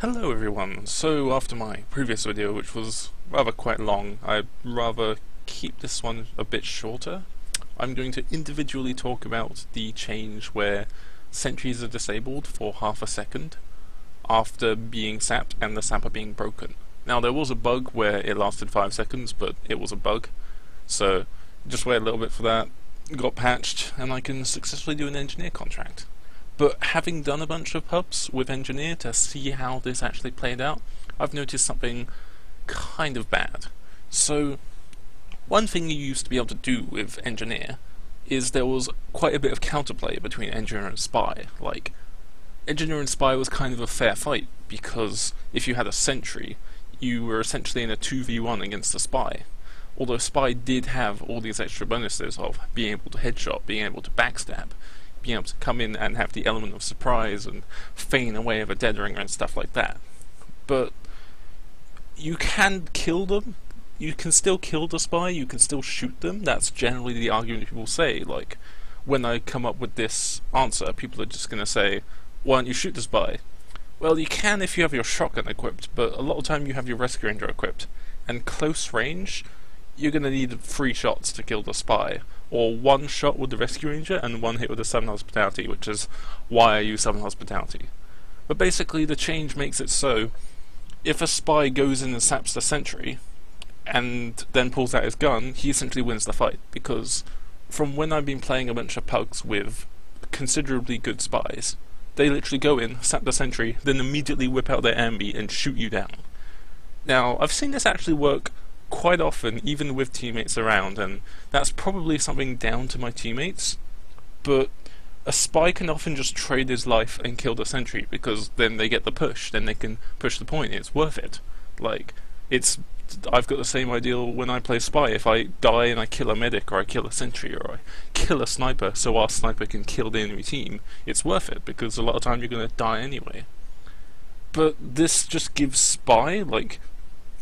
Hello everyone, so after my previous video, which was rather quite long, I'd rather keep this one a bit shorter. I'm going to individually talk about the change where sentries are disabled for half a second after being sapped and the sapper being broken. Now there was a bug where it lasted 5 seconds, but it was a bug, so just wait a little bit for that, got patched, and I can successfully do an engineer contract. But having done a bunch of pubs with Engineer to see how this actually played out, I've noticed something kind of bad. So, one thing you used to be able to do with Engineer is there was quite a bit of counterplay between Engineer and Spy. Like, Engineer and Spy was kind of a fair fight, because if you had a Sentry, you were essentially in a 2v1 against a Spy. Although Spy did have all these extra bonuses of being able to headshot, being able to backstab, being able to come in and have the element of surprise and feign away of a dead ringer and stuff like that. But you can kill them, you can still kill the Spy, you can still shoot them. That's generally the argument people say. Like, when I come up with this answer, people are just going to say, why don't you shoot the Spy? Well, you can if you have your shotgun equipped, but a lot of the time you have your rescue ranger equipped, and close range, you're going to need 3 shots to kill the Spy, or 1 shot with the rescue ranger and 1 hit with the Southern Hospitality, which is why I use Southern Hospitality. But basically the change makes it so, if a Spy goes in and saps the Sentry, and then pulls out his gun, he essentially wins the fight, because from when I've been playing a bunch of pugs with considerably good Spies, they literally go in, sap the Sentry, then immediately whip out their ambi and shoot you down. Now, I've seen this actually work quite often, even with teammates around, and that's probably something down to my teammates, but a Spy can often just trade his life and kill the Sentry, because then they get the push, then they can push the point, it's worth it. Like, I've got the same ideal when I play Spy. If I die and I kill a medic, or I kill a Sentry, or I kill a sniper, so our sniper can kill the enemy team, it's worth it, because a lot of time you're going to die anyway. But this just gives Spy, like,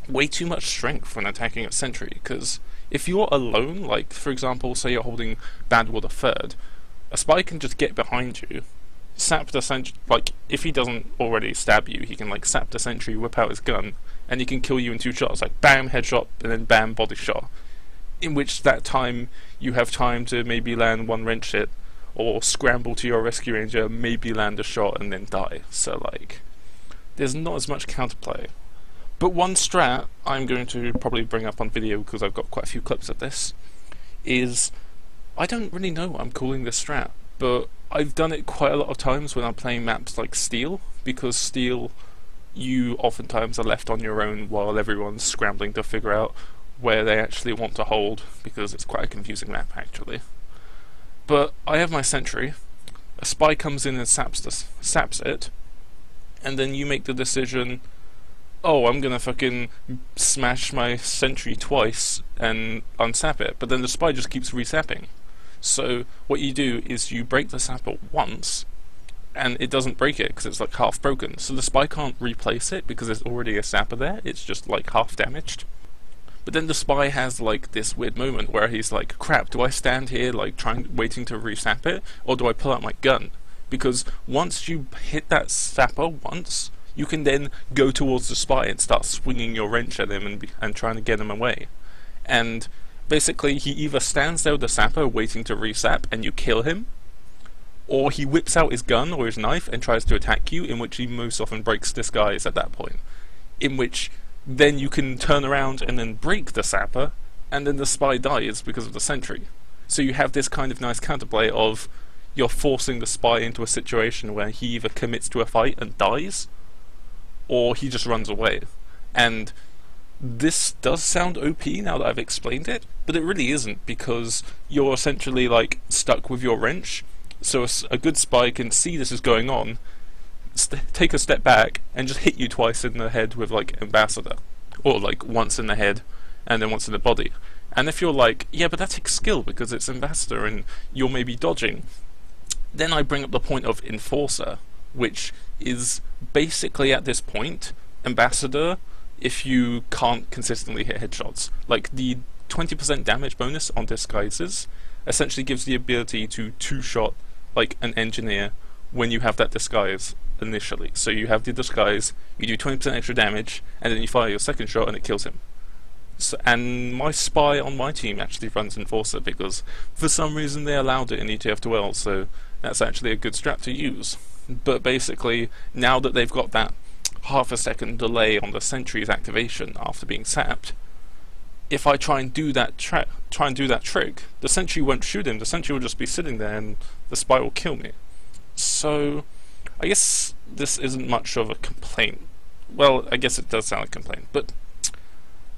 way too much strength when attacking a Sentry, because if you're alone, like for example, say you're holding Badwater 3rd, a Spy can just get behind you, sap the Sentry, like if he doesn't already stab you, he can like sap the Sentry, whip out his gun, and he can kill you in 2 shots, like bam, headshot, and then bam, body shot, in which that time you have time to maybe land 1 wrench hit, or scramble to your rescue ranger, maybe land a shot, and then die. So like, there's not as much counterplay. But one strat I'm going to probably bring up on video, because I've got quite a few clips of this, is, I don't really know what I'm calling this strat, but I've done it quite a lot of times when I'm playing maps like Steel, because Steel, you oftentimes are left on your own while everyone's scrambling to figure out where they actually want to hold, because it's quite a confusing map actually. But I have my Sentry, a Spy comes in and saps it, and then you make the decision, oh, I'm gonna fucking smash my Sentry twice and unsap it, but then the Spy just keeps resapping. So what you do is you break the sapper once, and it doesn't break it because it's like half broken, so the Spy can't replace it because there's already a sapper there, it's just like half damaged. But then the Spy has like this weird moment where he's like, crap, do I stand here like waiting to resap it, or do I pull out my gun? Because once you hit that sapper once, you can then go towards the Spy and start swinging your wrench at him and trying to get him away. And basically he either stands there with the sapper waiting to resap and you kill him, or he whips out his gun or his knife and tries to attack you, in which he most often breaks disguise at that point. In which then you can turn around and then break the sapper, and then the Spy dies because of the Sentry. So you have this kind of nice counterplay of, you're forcing the Spy into a situation where he either commits to a fight and dies, or he just runs away. And this does sound OP now that I've explained it, but it really isn't, because you're essentially like stuck with your wrench, so a good Spy can see this is going on, take a step back, and just hit you twice in the head with like Ambassador, or like once in the head and then once in the body. And if you're like, yeah, but that takes skill because it's Ambassador and you're maybe dodging, then I bring up the point of Enforcer, which is basically at this point Ambassador if you can't consistently hit headshots. Like the 20% damage bonus on disguises essentially gives the ability to 2-shot like an engineer when you have that disguise, initially. So you have the disguise, you do 20% extra damage, and then you fire your second shot and it kills him. So, and my spy on my team actually runs Enforcer because for some reason they allowed it in ETF2L, so that's actually a good strat to use. But basically, now that they've got that half a second delay on the Sentry's activation after being sapped, if I try and do that trick, the Sentry won't shoot him, the Sentry will just be sitting there and the spy will kill me. So I guess this isn't much of a complaint. Well, I guess it does sound like a complaint, but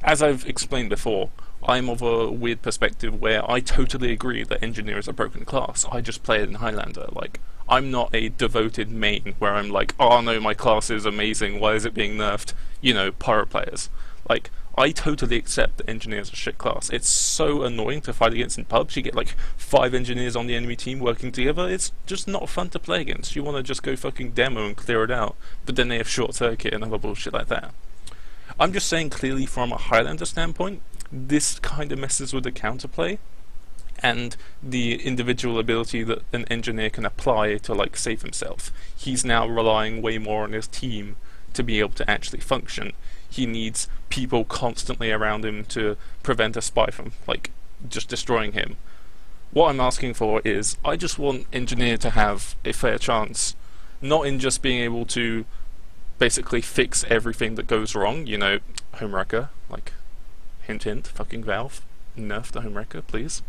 as I've explained before, I'm of a weird perspective where I totally agree that Engineer is a broken class. I just play it in Highlander. Like, I'm not a devoted main where I'm like, oh no, my class is amazing, why is it being nerfed? You know, pirate players. Like, I totally accept that Engineer is a shit class. It's so annoying to fight against in pubs. You get like 5 engineers on the enemy team working together. It's just not fun to play against. You want to just go fucking demo and clear it out, but then they have short circuit and other bullshit like that. I'm just saying clearly from a Highlander standpoint, this kind of messes with the counterplay and the individual ability that an engineer can apply to like save himself. He's now relying way more on his team to be able to actually function. He needs people constantly around him to prevent a spy from like just destroying him. What I'm asking for is, I just want engineer to have a fair chance, not in just being able to basically fix everything that goes wrong, you know, homewrecker, like, hint hint, fucking Valve, nerf the homewrecker, please.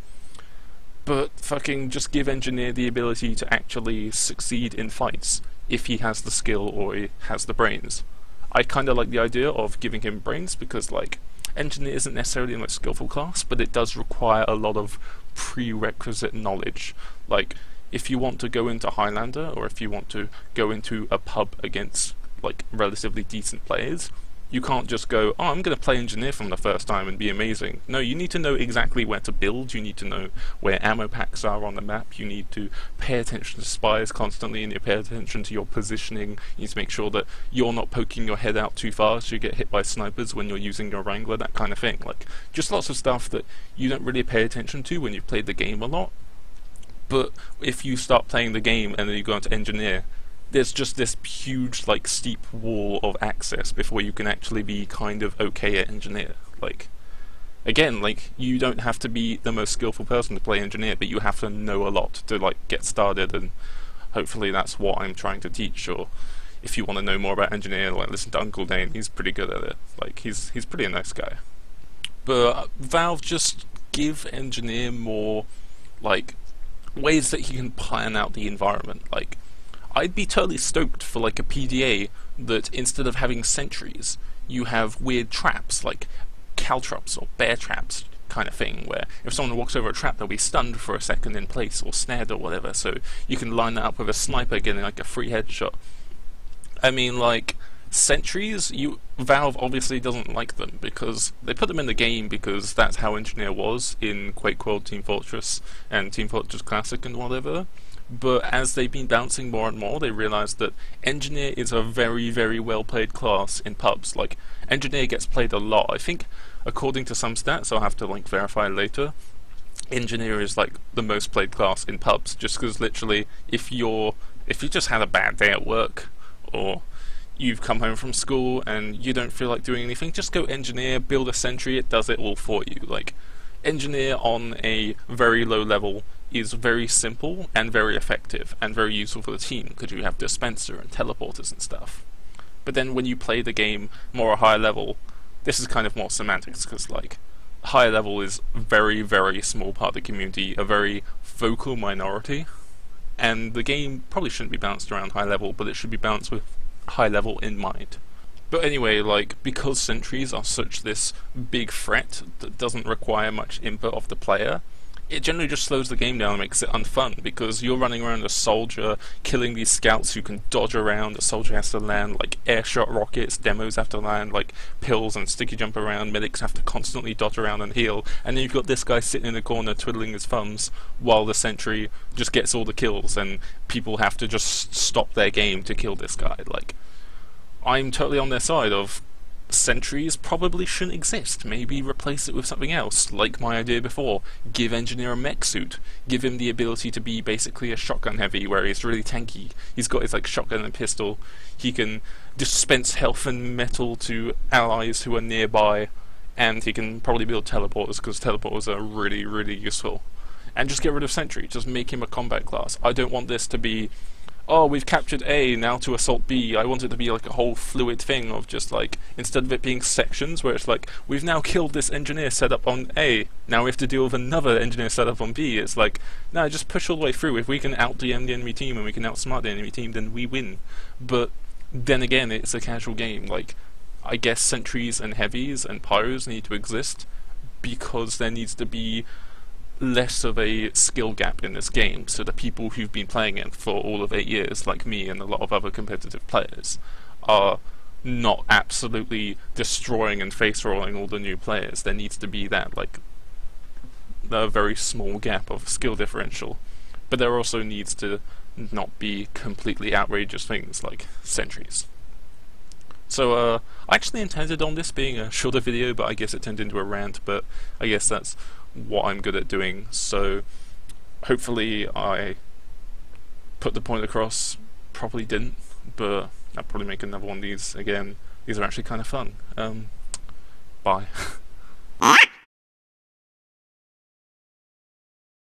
But fucking just give engineer the ability to actually succeed in fights, if he has the skill or he has the brains. I kinda like the idea of giving him brains, because like, engineer isn't necessarily the most skillful class, but it does require a lot of prerequisite knowledge. Like, if you want to go into Highlander, or if you want to go into a pub against like relatively decent players, you can't just go, oh, I'm going to play engineer from the first time and be amazing. No, you need to know exactly where to build, you need to know where ammo packs are on the map, you need to pay attention to spies constantly, and you pay attention to your positioning. You need to make sure that you're not poking your head out too far so you get hit by snipers when you're using your Wrangler, that kind of thing. Like, just lots of stuff that you don't really pay attention to when you've played the game a lot. But if you start playing the game and then you go into engineer, there's just this huge, like, steep wall of access before you can actually be kind of okay at engineer. Like, again, like, you don't have to be the most skillful person to play engineer, but you have to know a lot to, like, get started, and hopefully that's what I'm trying to teach. Or if you want to know more about engineer, like, listen to Uncle Dane, he's pretty good at it. Like, he's pretty a nice guy. But Valve just give engineer more, like, ways that he can plan out the environment. Like, I'd be totally stoked for like a PDA that instead of having sentries, you have weird traps, like caltrops or bear traps kind of thing, where if someone walks over a trap, they'll be stunned for a second in place, or snared or whatever, so you can line that up with a sniper getting like a free headshot. I mean, like, sentries, Valve obviously doesn't like them, because they put them in the game because that's how engineer was in Quake World, Team Fortress, and Team Fortress Classic and whatever. But as they've been bouncing more and more, they realised that engineer is a very, very well played class in pubs. Like, engineer gets played a lot. I think, according to some stats, I'll have to like verify later, engineer is like the most played class in pubs, just because literally, if you just had a bad day at work, or you've come home from school and you don't feel like doing anything, just go engineer, build a sentry, it does it all for you. Like, engineer on a very low level is very simple and very effective and very useful for the team, because you have dispenser and teleporters and stuff. But then when you play the game more a higher level, this is kind of more semantics, because like, higher level is very, very small part of the community, a very vocal minority, and the game probably shouldn't be balanced around high level, but it should be balanced with high level in mind. But anyway, like, because sentries are such this big threat that doesn't require much input of the player, it generally just slows the game down and makes it unfun, because you're running around a soldier, killing these scouts who can dodge around. A soldier has to land like airshot rockets, demos have to land like pills and sticky jump around, medics have to constantly dodge around and heal, and then you've got this guy sitting in the corner twiddling his thumbs while the sentry just gets all the kills, and people have to just stop their game to kill this guy. Like, I'm totally on their side of Sentries probably shouldn't exist. Maybe replace it with something else, like my idea before. Give Engineer a mech suit. Give him the ability to be basically a shotgun heavy, where he's really tanky. He's got his like shotgun and pistol. He can dispense health and metal to allies who are nearby, and he can probably build teleporters, because teleporters are really, really useful. And just get rid of Sentry. Just make him a combat class. I don't want this to be, oh, we've captured A, now to assault B. I want it to be like a whole fluid thing of just like, instead of it being sections where it's like, we've now killed this engineer set up on A, now we have to deal with another engineer set up on B. It's like, no, just push all the way through. If we can out-DM the enemy team and we can outsmart the enemy team, then we win. But then again, it's a casual game. Like, I guess sentries and heavies and pyros need to exist because there needs to be less of a skill gap in this game, so the people who've been playing it for all of 8 years, like me and a lot of other competitive players, are not absolutely destroying and face rolling all the new players. There needs to be that, like, a very small gap of skill differential, but there also needs to not be completely outrageous things like sentries. So I actually intended on this being a shorter video, but I guess it turned into a rant, but I guess that's what I'm good at doing, so hopefully I put the point across. Probably didn't, but I'll probably make another one of these again. These are actually kind of fun. Bye.